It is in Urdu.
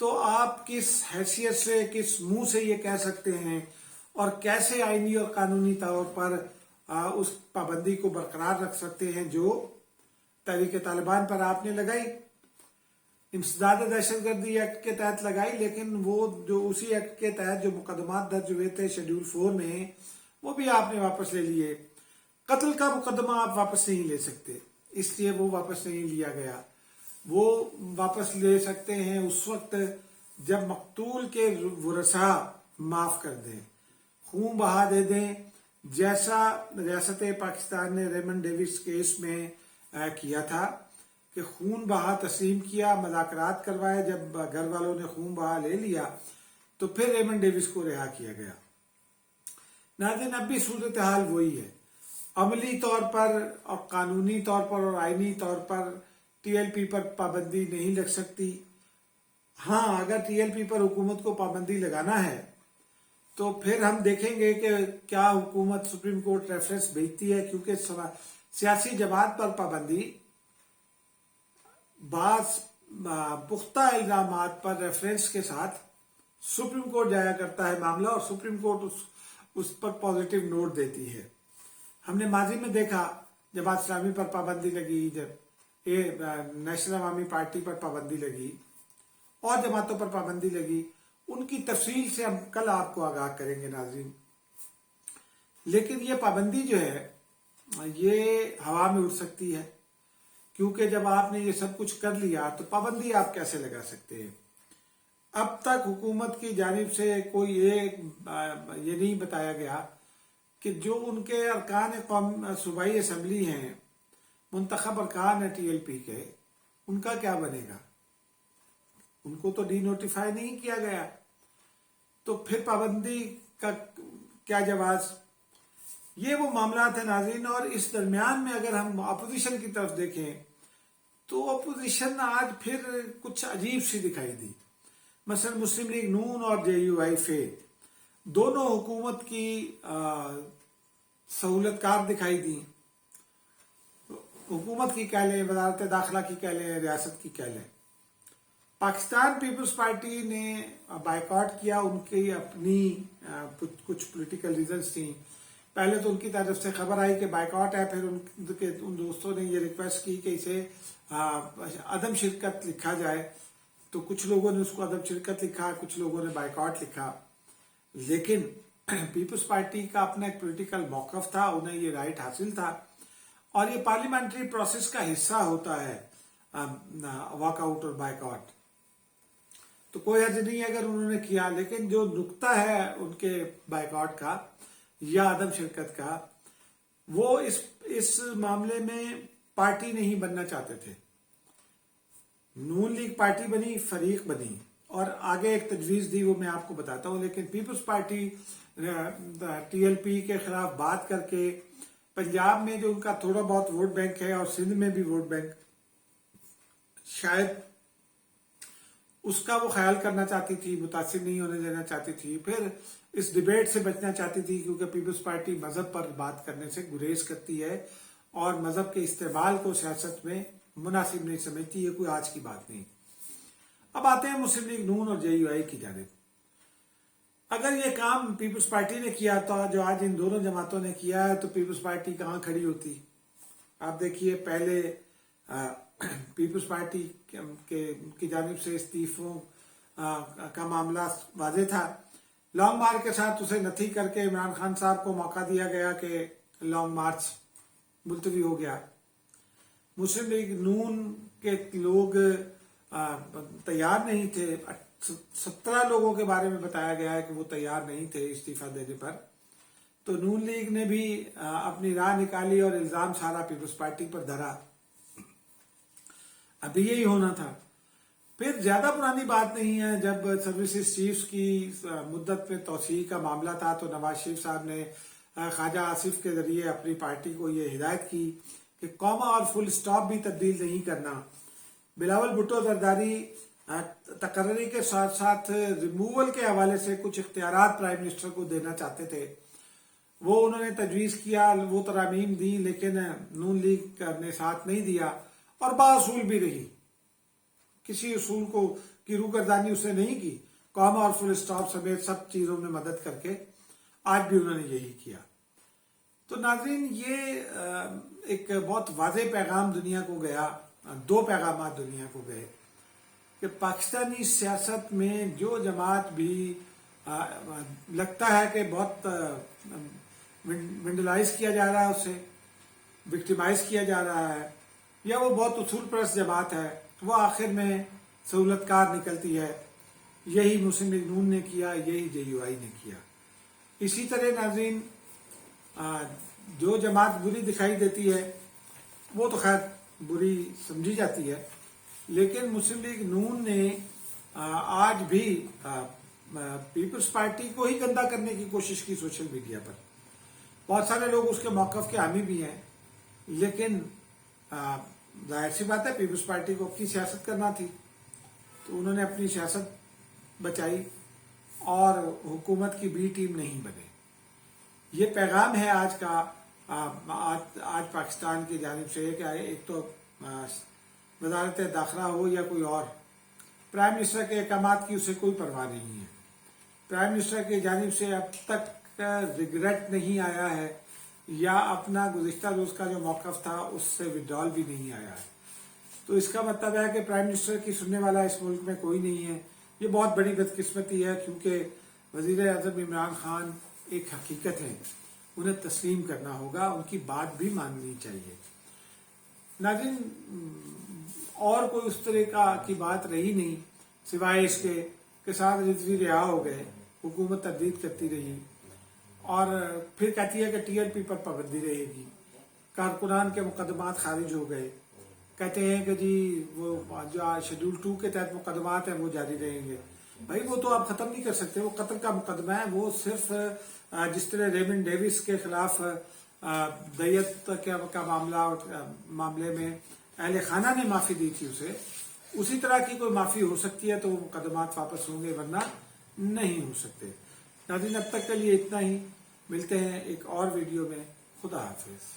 تو آپ کس حیثیت سے، کس منہ سے یہ کہہ سکتے ہیں اور کیسے آئینی اور قانونی طور پر اس پابندی کو برقرار رکھ سکتے ہیں جو تحریک طالبان پر آپ نے لگائی، انسداد دہشت گردی ایکٹ کے تحت لگائی، لیکن وہ جو اسی ایکٹ کے تحت جو مقدمات درج ہوئے تھے شیڈول 4 میں، وہ بھی آپ نے واپس لے لیے۔ قتل کا مقدمہ آپ واپس نہیں لے سکتے، اس لیے وہ واپس نہیں لیا گیا۔ وہ واپس لے سکتے ہیں اس وقت جب مقتول کے ورثاء معاف کر دیں، خون بہا دے دیں، جیسا ریاست پاکستان نے ریمنڈ ڈیوس کیس میں کیا تھا کہ خون بہا تسلیم کیا، مذاکرات کروائے، جب گھر والوں نے خون بہا لے لیا تو پھر ریمنڈ ڈیوس کو رہا کیا گیا۔ ناظرین، اب بھی صورتحال وہی ہے، عملی طور پر اور قانونی طور پر اور آئینی طور پر ٹی ایل پی پر پابندی نہیں لگ سکتی۔ ہاں، اگر ٹی ایل پی پر حکومت کو پابندی لگانا ہے تو پھر ہم دیکھیں گے کہ کیا حکومت سپریم کورٹ ریفرنس بھیجتی ہے، کیونکہ سیاسی جماعت پر پابندی بعض پختہ الزامات پر ریفرنس کے ساتھ سپریم کورٹ جایا کرتا ہے معاملہ، اور سپریم کورٹ اس پر پازیٹیو نوٹ دیتی ہے۔ ہم نے ماضی میں دیکھا جماعت اسلامی پر پابندی لگی، جب نیشنل عوامی پارٹی پر پابندی لگی اور جماعتوں پر پابندی لگی، ان کی تفصیل سے ہم کل آپ کو آگاہ کریں گے ناظرین۔ لیکن یہ پابندی جو ہے یہ ہوا میں اڑ سکتی ہے، کیونکہ جب آپ نے یہ سب کچھ کر لیا تو پابندی آپ کیسے لگا سکتے ہیں؟ اب تک حکومت کی جانب سے کوئی ایک یہ نہیں بتایا گیا کہ جو ان کے ارکان صوبائی اسمبلی ہیں، منتخب ارکان ہیں ٹی ایل پی کے، ان کا کیا بنے گا؟ ان کو تو ڈی نوٹیفائی نہیں کیا گیا، تو پھر پابندی کا کیا جواز؟ یہ وہ معاملات ہیں ناظرین۔ اور اس درمیان میں اگر ہم اپوزیشن کی طرف دیکھیں تو اپوزیشن آج پھر کچھ عجیب سی دکھائی دی۔ مثلا مسلم لیگ نون اور جے یو آئی فے دونوں حکومت کی سہولت کار دکھائی دی، حکومت کی کہہ لیں، وزارت داخلہ کی کہہ لیں، ریاست کی کہہ لیں۔ پاکستان پیپلز پارٹی نے بائیکاٹ کیا، ان کی اپنی کچھ پولیٹیکل ریزنز تھیں۔ پہلے تو ان کی طرف سے خبر آئی کہ بائیکاٹ ہے، پھر ان دوستوں نے یہ ریکویسٹ کی کہ اسے عدم شرکت لکھا جائے، تو کچھ لوگوں نے اس کو عدم شرکت لکھا، کچھ لوگوں نے بائیکاٹ لکھا۔ لیکن پیپلز پارٹی کا اپنا ایک پولیٹیکل موقف تھا، انہیں یہ رائٹ حاصل تھا، اور یہ پارلیمنٹری پروسیس کا حصہ ہوتا ہے واک آؤٹ اور بائیکاٹ، تو کوئی حرج نہیں اگر انہوں نے کیا۔ لیکن جو نقطہ ہے ان کے بائیکاٹ کا یا عدم شرکت کا، وہ اس معاملے میں پارٹی نہیں بننا چاہتے تھے۔ نون لیگ پارٹی بنی، فریق بنی، اور آگے ایک تجویز دی، وہ میں آپ کو بتاتا ہوں۔ لیکن Peoples Party T L P کے خلاف بات کر کے پنجاب میں جو ان کا تھوڑا بہت ووٹ بینک ہے اور سندھ میں بھی ووٹ بینک، شاید اس کا وہ خیال کرنا چاہتی تھی، متاثر نہیں ہونے دینا چاہتی تھی، پھر اس ڈیبیٹ سے بچنا چاہتی تھی، کیونکہ پیپلز پارٹی مذہب پر بات کرنے سے گریز کرتی ہے اور مذہب کے استعمال کو سیاست میں مناسب نہیں سمجھتی، یہ کوئی آج کی بات نہیں۔ اب آتے ہیں مسلم لیگ نون اور جے یو آئی کی جانب۔ اگر یہ کام پیپلز پارٹی نے کیا تھا جو آج ان دونوں جماعتوں نے کیا ہے، تو پیپلز پارٹی کہاں کھڑی ہوتی؟ آپ دیکھیے، پہلے پیپلز پارٹی کی جانب سے استعفوں کا معاملہ واضح تھا، لانگ مارچ کے ساتھ اسے نتھی کر کے عمران خان صاحب کو موقع دیا گیا کہ لانگ مارچ ملتوی ہو گیا۔ مسلم لیگ نون کے لوگ تیار نہیں تھے، 17 لوگوں کے بارے میں بتایا گیا ہے کہ وہ تیار نہیں تھے استعفیٰ دینے پر، تو نون لیگ نے بھی اپنی راہ نکالی اور الزام سارا پیپلز پارٹی پر دھرا۔ ابھی یہی ہونا تھا۔ پھر زیادہ پرانی بات نہیں ہے، جب سروسز چیفز کی مدت میں توسیع کا معاملہ تھا تو نواز شریف صاحب نے خواجہ آصف کے ذریعے اپنی پارٹی کو یہ ہدایت کی کہ کوما اور فل سٹاپ بھی تبدیل نہیں کرنا۔ بلاول بھٹو زرداری تقرری کے ساتھ ساتھ ریموول کے حوالے سے کچھ اختیارات پرائم منسٹر کو دینا چاہتے تھے، وہ انہوں نے تجویز کیا، وہ ترامیم دی، لیکن نون لیگ نے ساتھ نہیں دیا اور باصول بھی رہی۔ کسی اصول کو کی روگردانی اس نے نہیں کی، کاما اور فل اسٹاپ سمیت سب چیزوں میں مدد کر کے آج بھی انہوں نے یہی کیا۔ تو ناظرین، یہ ایک بہت واضح پیغام دنیا کو گیا، دو پیغامات دنیا کو گئے کہ پاکستانی سیاست میں جو جماعت بھی لگتا ہے کہ بہت ونڈلائز کیا جا رہا ہے، اسے وکٹیمائز کیا جا رہا ہے، یا وہ بہت اصول پرست جماعت ہے، وہ آخر میں سہولت کار نکلتی ہے۔ یہی مسلم لیگ نون نے کیا، یہی JUI نے کیا۔ اسی طرح ناظرین، جو جماعت بری دکھائی دیتی ہے وہ تو خیر بری سمجھی جاتی ہے، لیکن مسلم لیگ نون نے آج بھی پیپلز پارٹی کو ہی گندا کرنے کی کوشش کی سوشل میڈیا پر۔ بہت سارے لوگ اس کے موقف کے حامی بھی ہیں، لیکن ظاہر سی بات ہے پیپلز پارٹی کو اپنی سیاست کرنا تھی، تو انہوں نے اپنی سیاست بچائی اور حکومت کی بی ٹیم نہیں بنے۔ یہ پیغام ہے آج کا، آج پاکستان کی جانب سے کہ ایک تو وزارت داخلہ ہو یا کوئی اور، پرائم منسٹر کے احکامات کی اسے کوئی پرواہ نہیں ہے۔ پرائم منسٹر کی جانب سے اب تک ریگریٹ نہیں آیا ہے، یا اپنا گزشتہ روز کا جو موقف تھا اس سے وڈرال بھی نہیں آیا ہے۔ تو اس کا مطلب ہے کہ پرائم منسٹر کی سننے والا اس ملک میں کوئی نہیں ہے۔ یہ بہت بڑی بدقسمتی ہے، کیونکہ وزیر اعظم عمران خان ایک حقیقت ہے، انہیں تسلیم کرنا ہوگا، ان کی بات بھی ماننی چاہیے۔ ناظرین، اور کوئی اس طرح کی بات رہی نہیں سوائے اس کے کہ سعد رضوی رہا ہو گئے، حکومت تردید کرتی رہی اور پھر کہتی ہے کہ TLP پر پابندی رہے گی، کارکنان کے مقدمات خارج ہو گئے، کہتے ہیں کہ جی وہ جو شیڈول 2 کے تحت مقدمات ہیں وہ جاری رہیں گے۔ بھائی وہ تو آپ ختم نہیں کر سکتے، وہ قتل کا مقدمہ ہے، وہ صرف جس طرح ریمنڈ ڈیوس کے خلاف دیت کا معاملے میں اہل خانہ نے معافی دی تھی اسے، اسی طرح کی کوئی معافی ہو سکتی ہے تو وہ مقدمات واپس ہوں گے، ورنہ نہیں ہو سکتے۔ ناظرین، اب تک کے لیے اتنا ہی، ملتے ہیں ایک اور ویڈیو میں۔ خدا حافظ۔